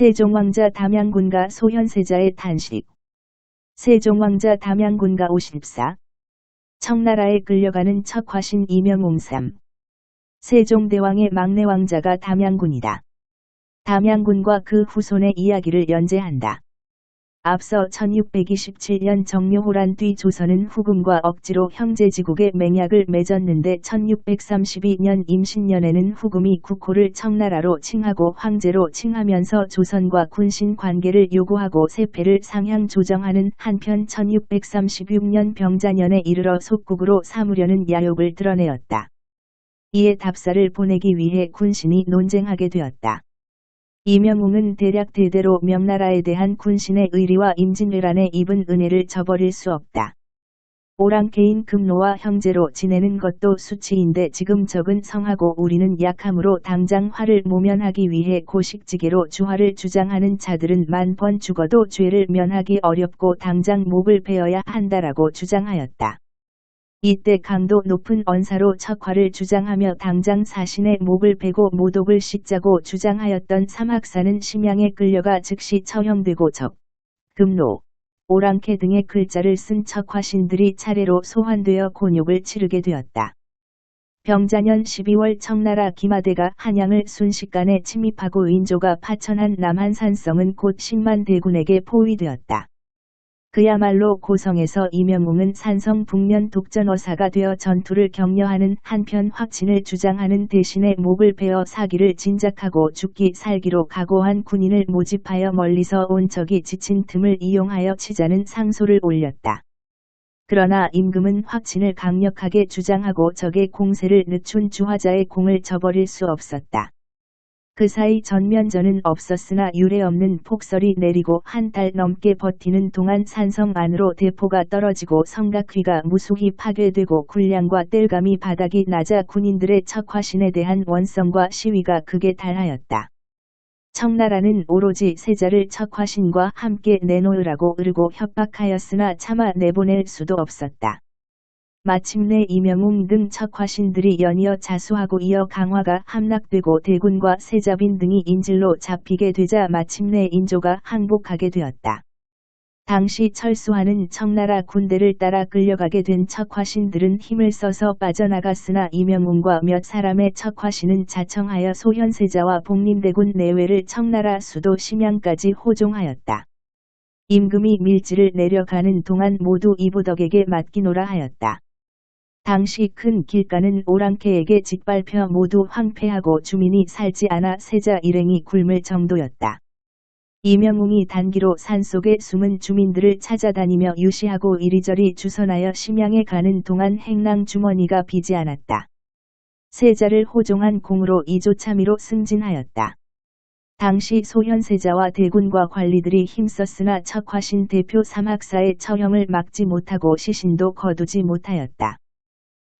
세종왕자 담양군가 소현세자의 탄식. 세종왕자 담양군가 54. 청나라에 끌려가는 척화신 이명웅3. 세종대왕의 막내 왕자가 담양군이다. 담양군과 그 후손의 이야기를 연재한다. 앞서 1627년 정묘호란 뒤 조선은 후금과 억지로 형제지국의 맹약을 맺었는데 1632년 임신년에는 후금이 국호를 청나라로 칭하고 황제로 칭하면서 조선과 군신 관계를 요구하고 세패를 상향 조정하는 한편 1636년 병자년에 이르러 속국으로 삼으려는 야욕을 드러내었다. 이에 답사를 보내기 위해 군신이 논쟁하게 되었다. 이명웅은 대략 대대로 명나라에 대한 군신의 의리와 임진왜란에 입은 은혜를 저버릴 수 없다. 오랑캐인 금노와 형제로 지내는 것도 수치인데 지금 적은 성하고 우리는 약함으로 당장 화를 모면하기 위해 고식지게로 주화를 주장하는 자들은 만 번 죽어도 죄를 면하기 어렵고 당장 목을 베어야 한다라고 주장하였다. 이때 강도 높은 언사로 척화를 주장하며 당장 사신의 목을 베고 모독을 씻자고 주장하였던 삼학사는 심양에 끌려가 즉시 처형되고 적, 금노, 오랑캐 등의 글자를 쓴 척화신들이 차례로 소환되어 곤욕을 치르게 되었다. 병자년 12월 청나라 기마대가 한양을 순식간에 침입하고 인조가 파천한 남한산성은 곧 10만 대군에게 포위되었다. 그야말로 고성에서 이명웅은 산성 북면 독전어사가 되어 전투를 격려하는 한편 확친을 주장하는 대신에 목을 베어 사기를 진작하고 죽기 살기로 각오한 군인을 모집하여 멀리서 온 적이 지친 틈을 이용하여 치자는 상소를 올렸다. 그러나 임금은 확친을 강력하게 주장하고 적의 공세를 늦춘 주화자의 공을 저버릴 수 없었다. 그 사이 전면전은 없었으나 유례없는 폭설이 내리고 한 달 넘게 버티는 동안 산성 안으로 대포가 떨어지고 성곽휘가 무수히 파괴되고 군량과 땔감이 바닥이 나자 군인들의 척화신에 대한 원성과 시위가 극에 달하였다. 청나라는 오로지 세자를 척화신과 함께 내놓으라고 으르고 협박하였으나 차마 내보낼 수도 없었다. 마침내 이명웅 등 척화신들이 연이어 자수하고 이어 강화가 함락되고 대군과 세자빈 등이 인질로 잡히게 되자 마침내 인조가 항복하게 되었다. 당시 철수하는 청나라 군대를 따라 끌려가게 된 척화신들은 힘을 써서 빠져나갔으나 이명웅과 몇 사람의 척화신은 자청하여 소현세자와 복림대군 내외를 청나라 수도 심양까지 호종하였다. 임금이 밀지를 내려가는 동안 모두 이보덕에게 맡기노라 하였다. 당시 큰 길가는 오랑캐에게 짓밟혀 모두 황폐하고 주민이 살지 않아 세자 일행이 굶을 정도였다. 이명웅이 단기로 산속에 숨은 주민들을 찾아다니며 유시하고 이리저리 주선하여 심양에 가는 동안 행랑 주머니가 비지 않았다. 세자를 호종한 공으로 이조차미로 승진하였다. 당시 소현세자와 대군과 관리들이 힘썼으나 척화신 대표 삼학사의 처형을 막지 못하고 시신도 거두지 못하였다.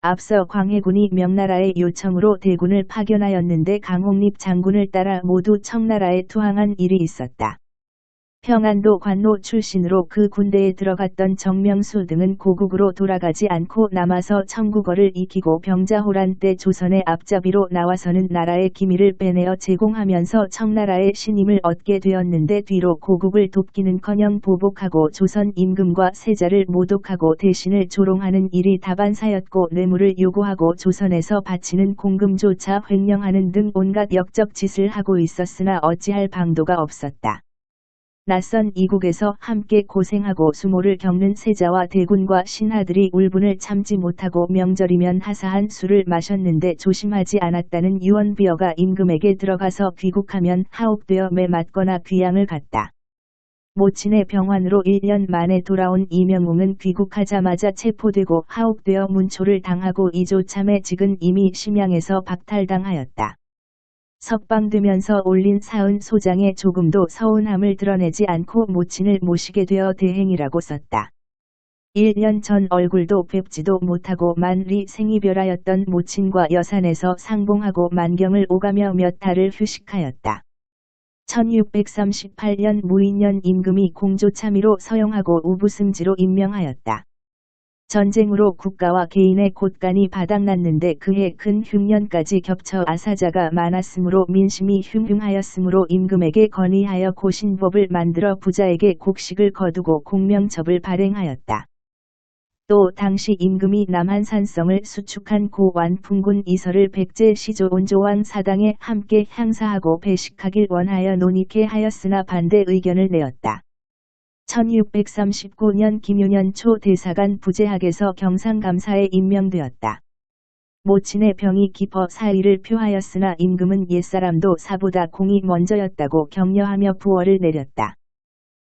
앞서 광해군이 명나라의 요청으로 대군을 파견하였는데 강홍립 장군을 따라 모두 청나라에 투항한 일이 있었다. 평안도 관노 출신으로 그 군대에 들어갔던 정명수 등은 고국으로 돌아가지 않고 남아서 청국어를 익히고 병자호란 때 조선의 앞잡이로 나와서는 나라의 기밀을 빼내어 제공하면서 청나라의 신임을 얻게 되었는데 뒤로 고국을 돕기는커녕 보복하고 조선 임금과 세자를 모독하고 대신을 조롱하는 일이 다반사였고 뇌물을 요구하고 조선에서 바치는 공금조차 횡령하는 등 온갖 역적 짓을 하고 있었으나 어찌할 방도가 없었다. 낯선 이국에서 함께 고생하고 수모를 겪는 세자와 대군과 신하들이 울분을 참지 못하고 명절이면 하사한 술을 마셨는데 조심하지 않았다는 유언비어가 임금에게 들어가서 귀국하면 하옥되어 매 맞거나 귀양을 갔다. 모친의 병환으로 1년 만에 돌아온 이명웅은 귀국하자마자 체포되고 하옥되어 문초를 당하고 이조참의 직은 이미 심양에서 박탈당하였다. 석방되면서 올린 사은 소장에 조금도 서운함을 드러내지 않고 모친을 모시게 되어 대행이라고 썼다. 1년 전 얼굴도 뵙지도 못하고 만리 생이별하였던 모친과 여산에서 상봉하고 만경을 오가며 몇 달을 휴식하였다. 1638년 무인년 임금이 공조참의로 서용하고 우부승지로 임명하였다. 전쟁으로 국가와 개인의 곳간이 바닥났는데 그해 큰 흉년까지 겹쳐 아사자가 많았으므로 민심이 흉흉하였으므로 임금에게 건의하여 고신법을 만들어 부자에게 곡식을 거두고 공명첩을 발행하였다. 또 당시 임금이 남한산성을 수축한 고 완풍군 이설을 백제 시조 온조왕 사당에 함께 향사하고 배식하길 원하여 논의케 하였으나 반대 의견을 내었다. 1639년 김유년 초 대사관 부재학에서 경상감사에 임명되었다. 모친의 병이 깊어 사의를 표하였으나 임금은 옛사람도 사보다 공이 먼저였다고 격려하며 부월을 내렸다.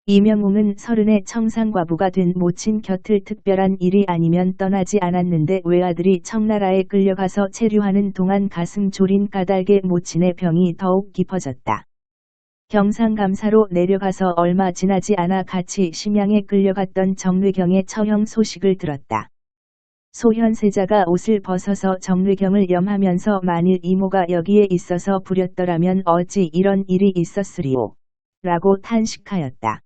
이명웅은 30의 청상과부가 된 모친 곁을 특별한 일이 아니면 떠나지 않았는데 외아들이 청나라에 끌려가서 체류하는 동안 가슴 졸인 까닭에 모친의 병이 더욱 깊어졌다. 경상감사로 내려가서 얼마 지나지 않아 같이 심양에 끌려갔던 정뢰경의 처형 소식을 들었다. 소현세자가 옷을 벗어서 정뢰경을 염하면서 만일 이모가 여기에 있어서 부렸더라면 어찌 이런 일이 있었으리오? 라고 탄식하였다.